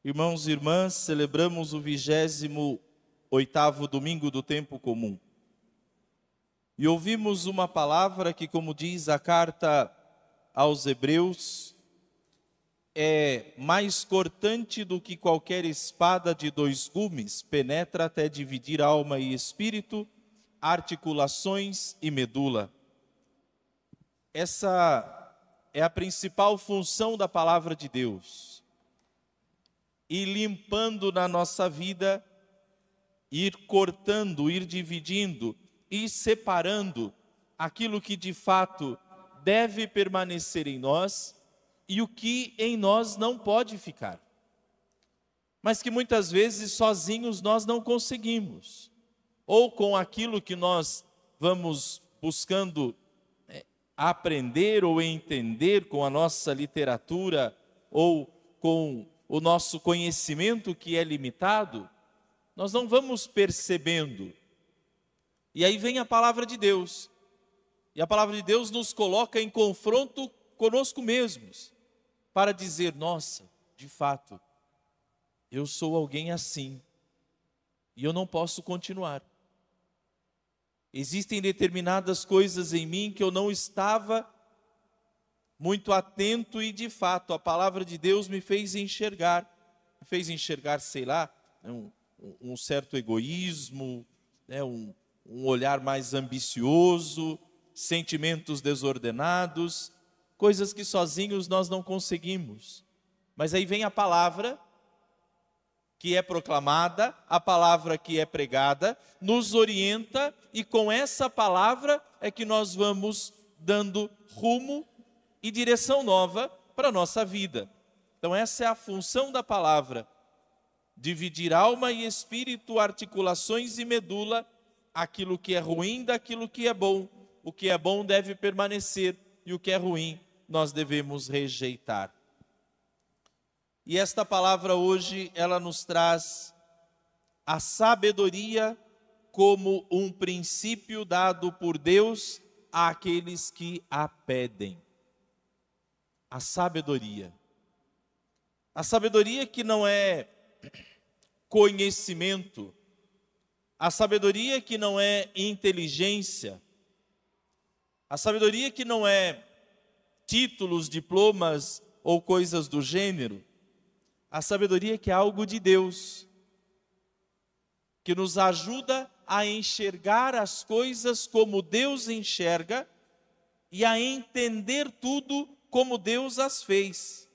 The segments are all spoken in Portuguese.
Irmãos e irmãs, celebramos o 28º domingo do tempo comum. E ouvimos uma palavra que, como diz a carta aos Hebreus, é mais cortante do que qualquer espada de dois gumes, penetra até dividir alma e espírito, articulações e medula. Essa é a principal função da palavra de Deus. Ir limpando na nossa vida, ir cortando, ir dividindo, ir separando aquilo que de fato deve permanecer em nós e o que em nós não pode ficar. Mas que muitas vezes sozinhos nós não conseguimos. Ou com aquilo que nós vamos buscando aprender ou entender com a nossa literatura ou com o nosso conhecimento que é limitado, nós não vamos percebendo. E aí vem a palavra de Deus. E a palavra de Deus nos coloca em confronto conosco mesmos, para dizer, nossa, de fato, eu sou alguém assim, e eu não posso continuar. Existem determinadas coisas em mim que eu não estava muito atento e, de fato, a palavra de Deus me fez enxergar, sei lá, um certo egoísmo, um olhar mais ambicioso, sentimentos desordenados, coisas que sozinhos nós não conseguimos. Mas aí vem a palavra que é proclamada, a palavra que é pregada, nos orienta e com essa palavra é que nós vamos dando rumo e direção nova para a nossa vida. Então essa é a função da palavra, dividir alma e espírito, articulações e medula, aquilo que é ruim daquilo que é bom. O que é bom deve permanecer e o que é ruim nós devemos rejeitar. E esta palavra hoje, ela nos traz a sabedoria como um princípio dado por Deus àqueles que a pedem. A sabedoria. A sabedoria que não é conhecimento, a sabedoria que não é inteligência, a sabedoria que não é títulos, diplomas ou coisas do gênero, a sabedoria que é algo de Deus, que nos ajuda a enxergar as coisas como Deus enxerga e a entender tudo como Deus as fez.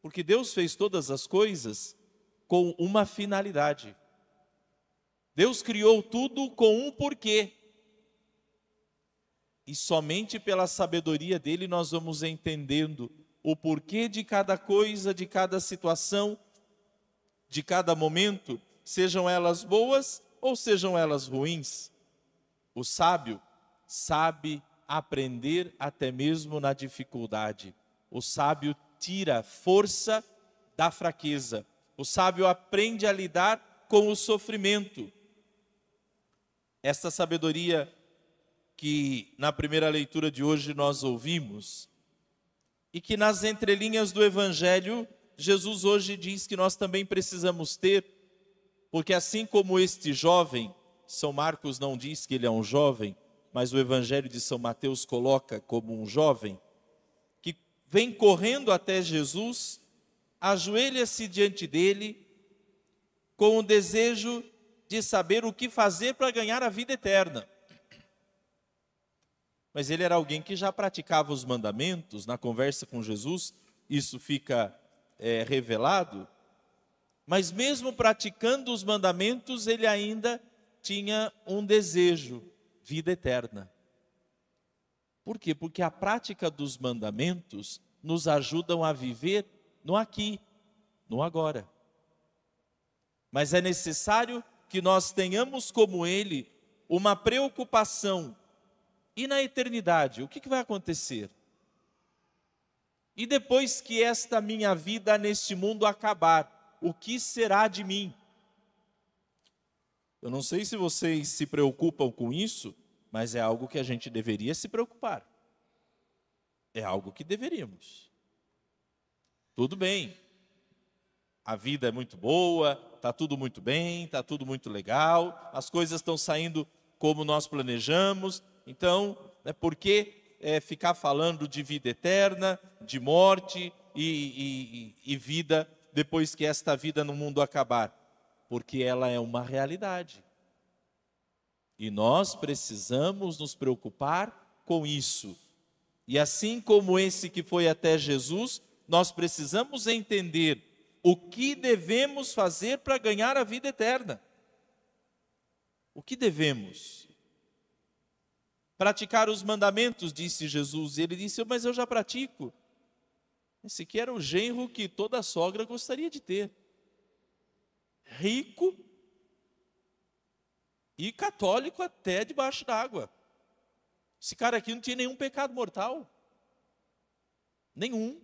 Porque Deus fez todas as coisas com uma finalidade. Deus criou tudo com um porquê. E somente pela sabedoria dele nós vamos entendendo o porquê de cada coisa, de cada situação, de cada momento, sejam elas boas ou sejam elas ruins. O sábio sabe aprender até mesmo na dificuldade. O sábio tira força da fraqueza. O sábio aprende a lidar com o sofrimento. Esta sabedoria que na primeira leitura de hoje nós ouvimos, e que nas entrelinhas do Evangelho, Jesus hoje diz que nós também precisamos ter, porque assim como este jovem, São Marcos não diz que ele é um jovem, mas o Evangelho de São Mateus coloca como um jovem, que vem correndo até Jesus, ajoelha-se diante dele, com o desejo de saber o que fazer para ganhar a vida eterna. Mas ele era alguém que já praticava os mandamentos. Na conversa com Jesus, isso fica revelado. Mas mesmo praticando os mandamentos, ele ainda tinha um desejo, vida eterna. Por quê? Porque a prática dos mandamentos nos ajudam a viver no aqui, no agora. Mas é necessário que nós tenhamos como ele uma preocupação. E na eternidade, o que vai acontecer? E depois que esta minha vida neste mundo acabar, o que será de mim? Eu não sei se vocês se preocupam com isso, mas é algo que a gente deveria se preocupar. É algo que deveríamos. Tudo bem. a vida é muito boa, está tudo muito bem, está tudo muito legal, as coisas estão saindo como nós planejamos. Então, por que ficar falando de vida eterna, de morte e vida depois que esta vida no mundo acabar? Porque ela é uma realidade. E nós precisamos nos preocupar com isso. E assim como esse que foi até Jesus, nós precisamos entender o que devemos fazer para ganhar a vida eterna. O que devemos? Praticar os mandamentos, disse Jesus. E ele disse, mas eu já pratico. Esse aqui era o genro que toda sogra gostaria de ter. Rico e católico até debaixo d'água. Esse cara aqui não tinha nenhum pecado mortal. Nenhum.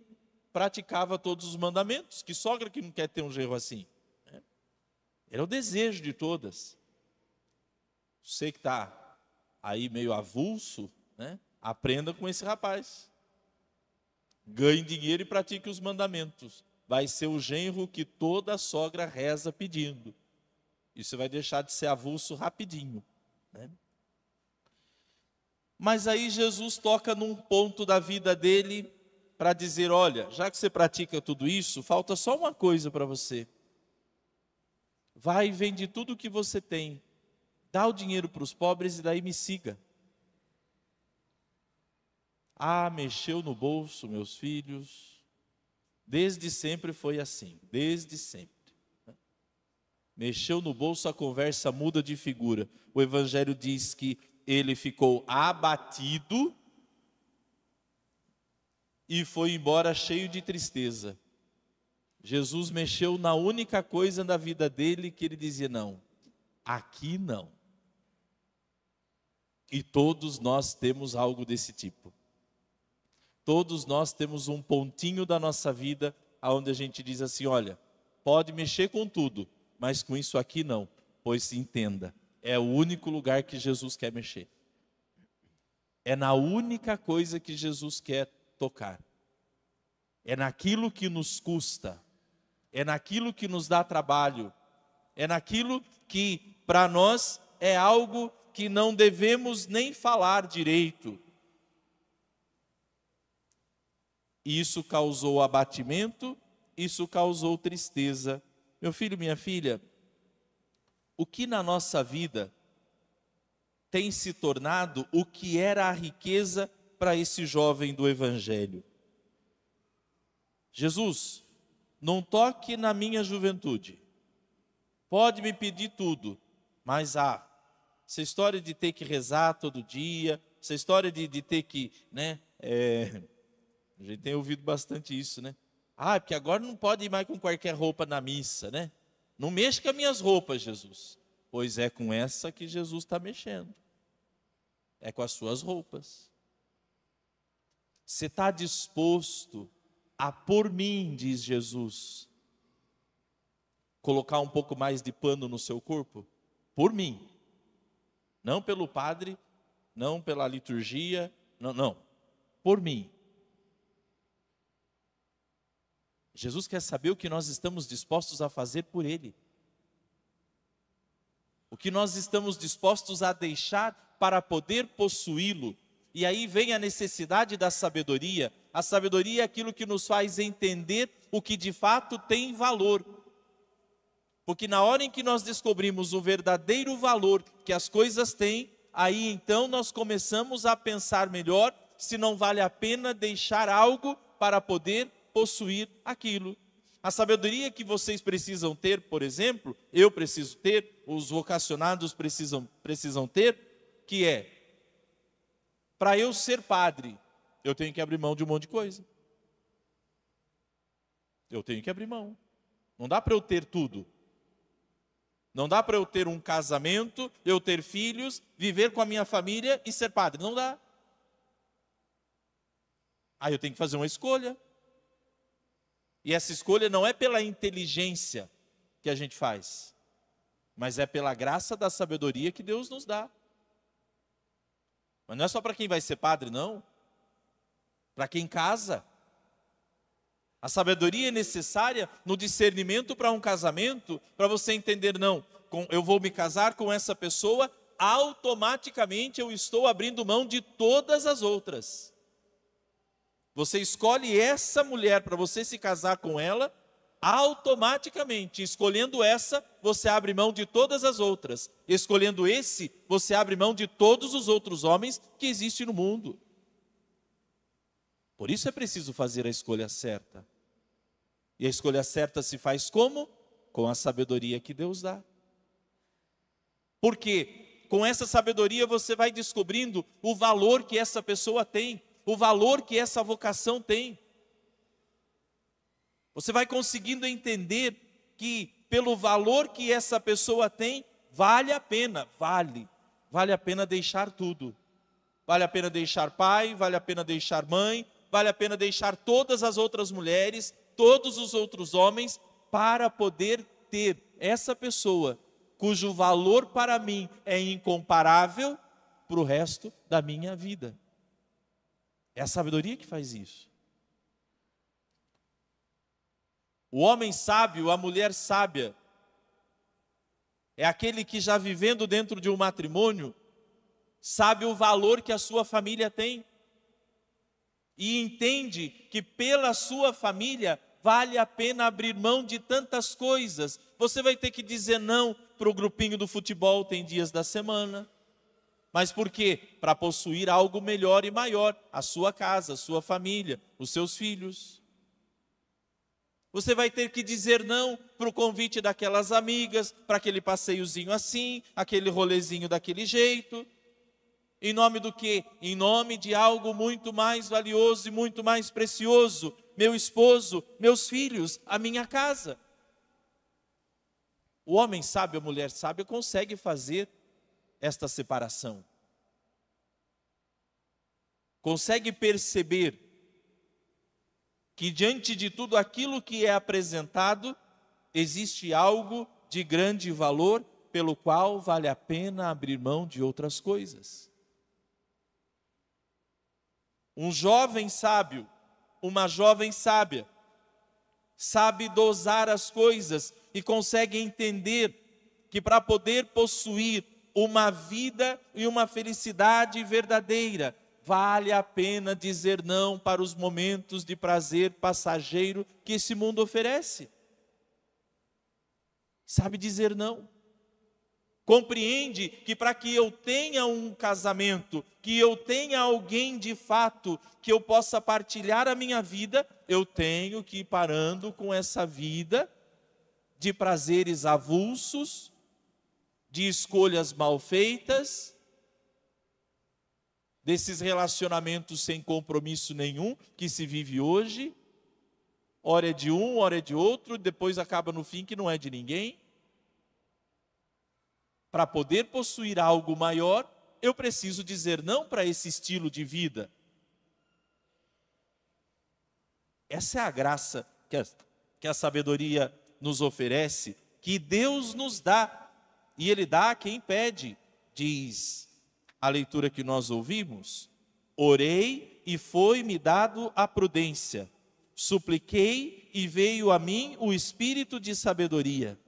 Praticava todos os mandamentos. Que sogra que não quer ter um genro assim? Era o desejo de todas. Você que está aí meio avulso, aprenda com esse rapaz. Ganhe dinheiro e pratique os mandamentos. Vai ser o genro que toda sogra reza pedindo. E você vai deixar de ser avulso rapidinho. Mas aí Jesus toca num ponto da vida dele para dizer, olha, já que você pratica tudo isso, falta só uma coisa para você. Vai e vende tudo o que você tem. Dá o dinheiro para os pobres e daí me siga. Mexeu no bolso, meus filhos. Desde sempre foi assim, desde sempre. Mexeu no bolso, a conversa muda de figura. O Evangelho diz que ele ficou abatido e foi embora cheio de tristeza. Jesus mexeu na única coisa da vida dele que ele dizia, não, aqui não. E todos nós temos algo desse tipo. Todos nós temos um pontinho da nossa vida onde a gente diz assim, olha, pode mexer com tudo, mas com isso aqui não, pois entenda, é o único lugar que Jesus quer mexer. É na única coisa que Jesus quer tocar. É naquilo que nos custa, é naquilo que nos dá trabalho, é naquilo que para nós é algo que não devemos nem falar direito. Isso causou abatimento, isso causou tristeza. Meu filho, minha filha, o que na nossa vida tem se tornado o que era a riqueza para esse jovem do Evangelho? Jesus, não toque na minha juventude. Pode me pedir tudo, mas essa história de ter que rezar todo dia, essa história de ter que, a gente tem ouvido bastante isso, porque agora não pode ir mais com qualquer roupa na missa, Não mexa com as minhas roupas, Jesus. Pois é com essa que Jesus está mexendo. É com as suas roupas. Você está disposto a, por mim, diz Jesus, colocar um pouco mais de pano no seu corpo? Por mim. Não pelo padre, não pela liturgia, não. Por mim. Jesus quer saber o que nós estamos dispostos a fazer por Ele. O que nós estamos dispostos a deixar para poder possuí-lo. E aí vem a necessidade da sabedoria. A sabedoria é aquilo que nos faz entender o que de fato tem valor. Porque na hora em que nós descobrimos o verdadeiro valor que as coisas têm, aí então nós começamos a pensar melhor se não vale a pena deixar algo para poder possuir aquilo. A sabedoria que vocês precisam ter, por exemplo, eu preciso ter, os vocacionados precisam ter, que é, para eu ser padre, eu tenho que abrir mão de um monte de coisa. Eu tenho que abrir mão. Não dá para eu ter tudo. Não dá para eu ter um casamento, eu ter filhos, viver com a minha família e ser padre. Não dá. Aí eu tenho que fazer uma escolha. E essa escolha não é pela inteligência que a gente faz, mas é pela graça da sabedoria que Deus nos dá. Mas não é só para quem vai ser padre, não. Para quem casa. A sabedoria é necessária no discernimento para um casamento, para você entender, não, eu vou me casar com essa pessoa, automaticamente eu estou abrindo mão de todas as outras. Você escolhe essa mulher para você se casar com ela, automaticamente, escolhendo essa, você abre mão de todas as outras. Escolhendo esse, você abre mão de todos os outros homens que existem no mundo. Por isso é preciso fazer a escolha certa. E a escolha certa se faz como? Com a sabedoria que Deus dá. Porque com essa sabedoria você vai descobrindo o valor que essa pessoa tem, o valor que essa vocação tem. Você vai conseguindo entender que pelo valor que essa pessoa tem, vale a pena a pena deixar tudo. Vale a pena deixar pai, vale a pena deixar mãe, vale a pena deixar todas as outras mulheres, todos os outros homens, para poder ter essa pessoa, cujo valor para mim é incomparável para o resto da minha vida. É a sabedoria que faz isso. O homem sábio, a mulher sábia, é aquele que já vivendo dentro de um matrimônio, sabe o valor que a sua família tem. E entende que pela sua família vale a pena abrir mão de tantas coisas. Você vai ter que dizer não para o grupinho do futebol, tem dias da semana. Mas por quê? Para possuir algo melhor e maior, a sua casa, a sua família, os seus filhos. Você vai ter que dizer não para o convite daquelas amigas, para aquele passeiozinho assim, aquele rolezinho daquele jeito. Em nome do quê? Em nome de algo muito mais valioso e muito mais precioso. Meu esposo, meus filhos, a minha casa. O homem sábio, a mulher sábia, consegue fazer esta separação. Consegue perceber que diante de tudo aquilo que é apresentado, existe algo de grande valor, pelo qual vale a pena abrir mão de outras coisas. Um jovem sábio, uma jovem sábia, sabe dosar as coisas e consegue entender que para poder possuir uma vida e uma felicidade verdadeira, vale a pena dizer não para os momentos de prazer passageiro que esse mundo oferece. Sabe dizer não. Compreende que para que eu tenha um casamento, que eu tenha alguém de fato, que eu possa partilhar a minha vida, eu tenho que ir parando com essa vida de prazeres avulsos, de escolhas mal feitas, desses relacionamentos sem compromisso nenhum que se vive hoje. Ora é de um, ora é de outro, depois acaba no fim que não é de ninguém. Para poder possuir algo maior, eu preciso dizer não para esse estilo de vida. Essa é a graça que a sabedoria nos oferece, que Deus nos dá, e Ele dá a quem pede. Diz a leitura que nós ouvimos: orei e foi-me dado a prudência, supliquei e veio a mim o espírito de sabedoria.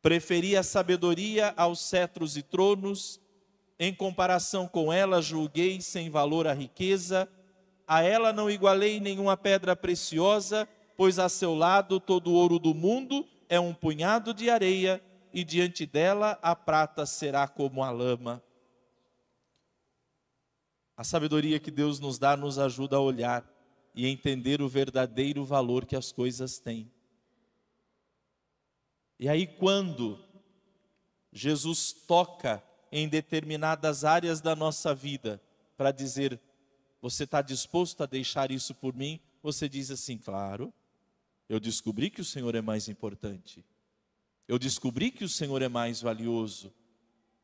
Preferi a sabedoria aos cetros e tronos, em comparação com ela julguei sem valor a riqueza, a ela não igualei nenhuma pedra preciosa, pois a seu lado todo o ouro do mundo é um punhado de areia, e diante dela a prata será como a lama. A sabedoria que Deus nos dá nos ajuda a olhar e entender o verdadeiro valor que as coisas têm. E aí quando Jesus toca em determinadas áreas da nossa vida para dizer, você está disposto a deixar isso por mim? Você diz assim, claro, eu descobri que o Senhor é mais importante. Eu descobri que o Senhor é mais valioso.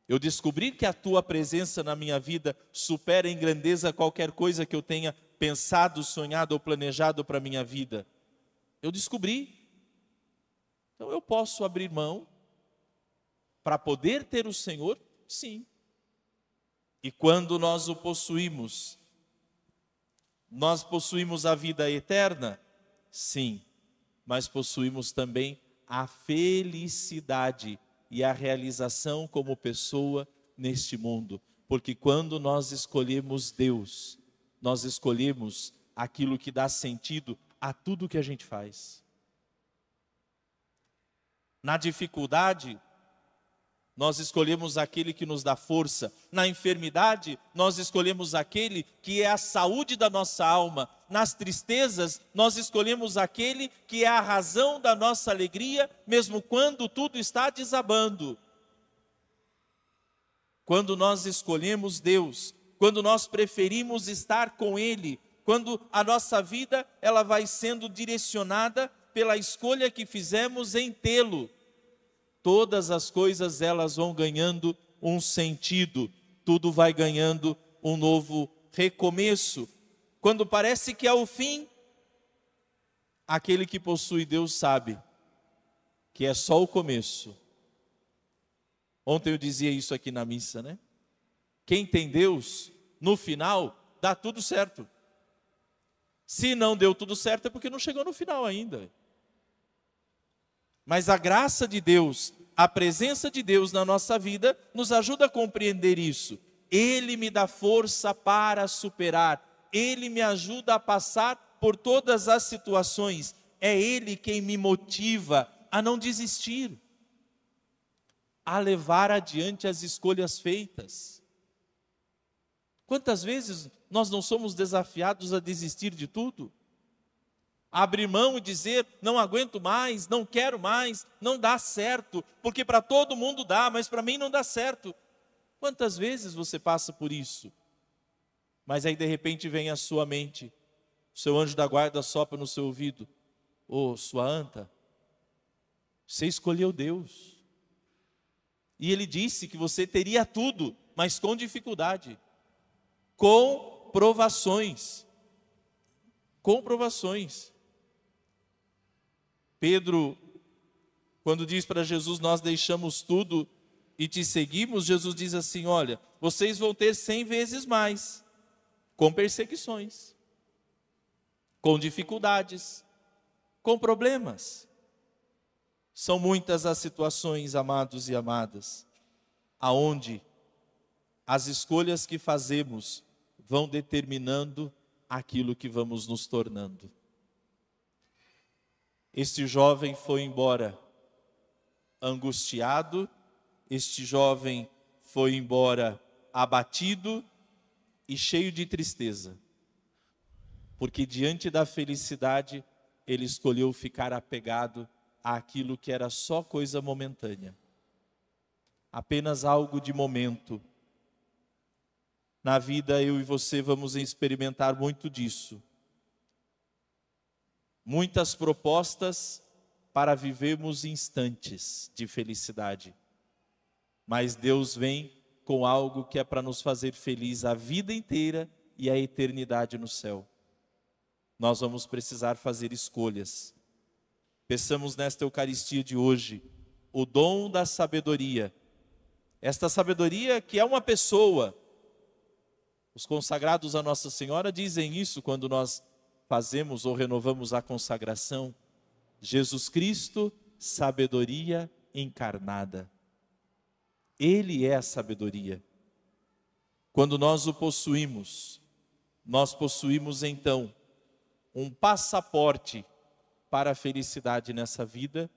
Eu descobri que a tua presença na minha vida supera em grandeza qualquer coisa que eu tenha pensado, sonhado ou planejado para a minha vida. Eu descobri. Então eu posso abrir mão para poder ter o Senhor? Sim. E quando nós o possuímos, Nós possuímos a vida eterna? Sim, mas possuímos também a felicidade e a realização como pessoa neste mundo. Porque quando nós escolhemos Deus, nós escolhemos aquilo que dá sentido a tudo que a gente faz. Na dificuldade, nós escolhemos aquele que nos dá força. Na enfermidade, nós escolhemos aquele que é a saúde da nossa alma. Nas tristezas, nós escolhemos aquele que é a razão da nossa alegria, mesmo quando tudo está desabando. Quando nós escolhemos Deus, quando nós preferimos estar com Ele, quando a nossa vida ela vai sendo direcionada pela escolha que fizemos em tê-lo, todas as coisas elas vão ganhando um sentido, tudo vai ganhando um novo recomeço. Quando parece que é o fim, aquele que possui Deus sabe que é só o começo. Ontem eu dizia isso aqui na missa, né? Quem tem Deus, no final, dá tudo certo. Se não deu tudo certo é porque não chegou no final ainda. Mas a graça de Deus, a presença de Deus na nossa vida, nos ajuda a compreender isso. Ele me dá força para superar. Ele me ajuda a passar por todas as situações. É Ele quem me motiva a não desistir, a levar adiante as escolhas feitas. Quantas vezes nós não somos desafiados a desistir de tudo? A abrir mão e dizer, não aguento mais, não quero mais, não dá certo, porque para todo mundo dá, mas para mim não dá certo. Quantas vezes você passa por isso? Mas aí de repente vem à sua mente, o seu anjo da guarda sopra no seu ouvido, ô sua anta, você escolheu Deus. E Ele disse que você teria tudo, mas com dificuldade, com provações. Com provações. Pedro, quando diz para Jesus, nós deixamos tudo e te seguimos, Jesus diz assim, olha, vocês vão ter 100 vezes mais, com perseguições, com dificuldades, com problemas. São muitas as situações, amados e amadas, aonde as escolhas que fazemos vão determinando aquilo que vamos nos tornando. Este jovem foi embora angustiado, este jovem foi embora abatido e cheio de tristeza, porque diante da felicidade ele escolheu ficar apegado àquilo que era só coisa momentânea, apenas algo de momento. Na vida eu e você vamos experimentar muito disso. Muitas propostas para vivermos instantes de felicidade. Mas Deus vem com algo que é para nos fazer feliz a vida inteira e a eternidade no céu. Nós vamos precisar fazer escolhas. Peçamos nesta Eucaristia de hoje o dom da sabedoria. Esta sabedoria que é uma pessoa. Os consagrados a Nossa Senhora dizem isso quando nós fazemos ou renovamos a consagração. Jesus Cristo, sabedoria encarnada. Ele é a sabedoria. Quando nós o possuímos, nós possuímos então um passaporte para a felicidade nessa vida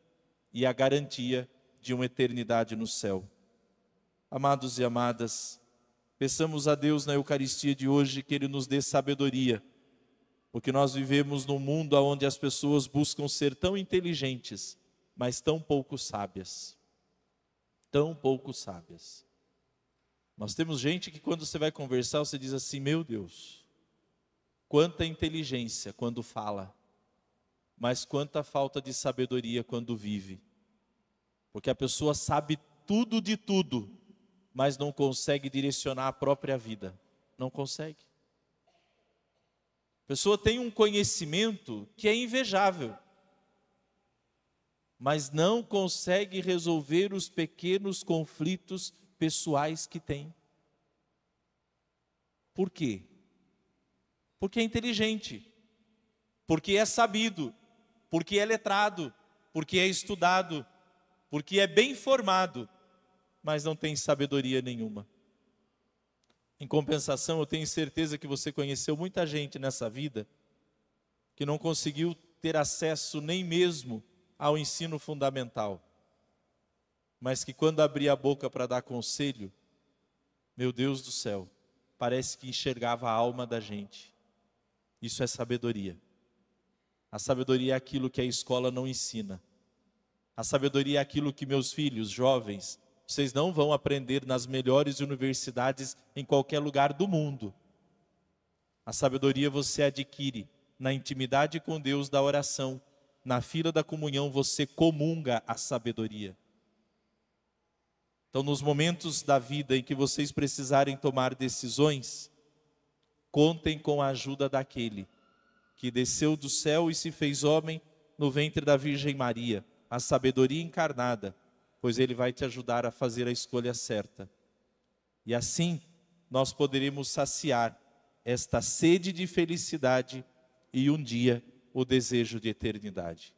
e a garantia de uma eternidade no céu. Amados e amadas, peçamos a Deus na Eucaristia de hoje que Ele nos dê sabedoria, porque nós vivemos num mundo onde as pessoas buscam ser tão inteligentes, mas tão pouco sábias. Tão pouco sábias. Nós temos gente que quando você vai conversar, você diz assim, meu Deus, quanta inteligência quando fala, mas quanta falta de sabedoria quando vive. Porque a pessoa sabe tudo de tudo, mas não consegue direcionar a própria vida. Não consegue. A pessoa tem um conhecimento que é invejável, mas não consegue resolver os pequenos conflitos pessoais que tem. Por quê? Porque é inteligente, porque é sabido, porque é letrado, porque é estudado, porque é bem formado, mas não tem sabedoria nenhuma. Em compensação, eu tenho certeza que você conheceu muita gente nessa vida que não conseguiu ter acesso nem mesmo ao ensino fundamental, mas que quando abria a boca para dar conselho, meu Deus do céu, parece que enxergava a alma da gente. Isso é sabedoria. A sabedoria é aquilo que a escola não ensina. A sabedoria é aquilo que meus filhos, jovens, vocês não vão aprender nas melhores universidades em qualquer lugar do mundo. A sabedoria você adquire na intimidade com Deus da oração. Na fila da comunhão você comunga a sabedoria. Então, nos momentos da vida em que vocês precisarem tomar decisões, contem com a ajuda daquele que desceu do céu e se fez homem no ventre da Virgem Maria, a sabedoria encarnada, pois ele vai te ajudar a fazer a escolha certa. E assim, nós poderemos saciar esta sede de felicidade e um dia o desejo de eternidade.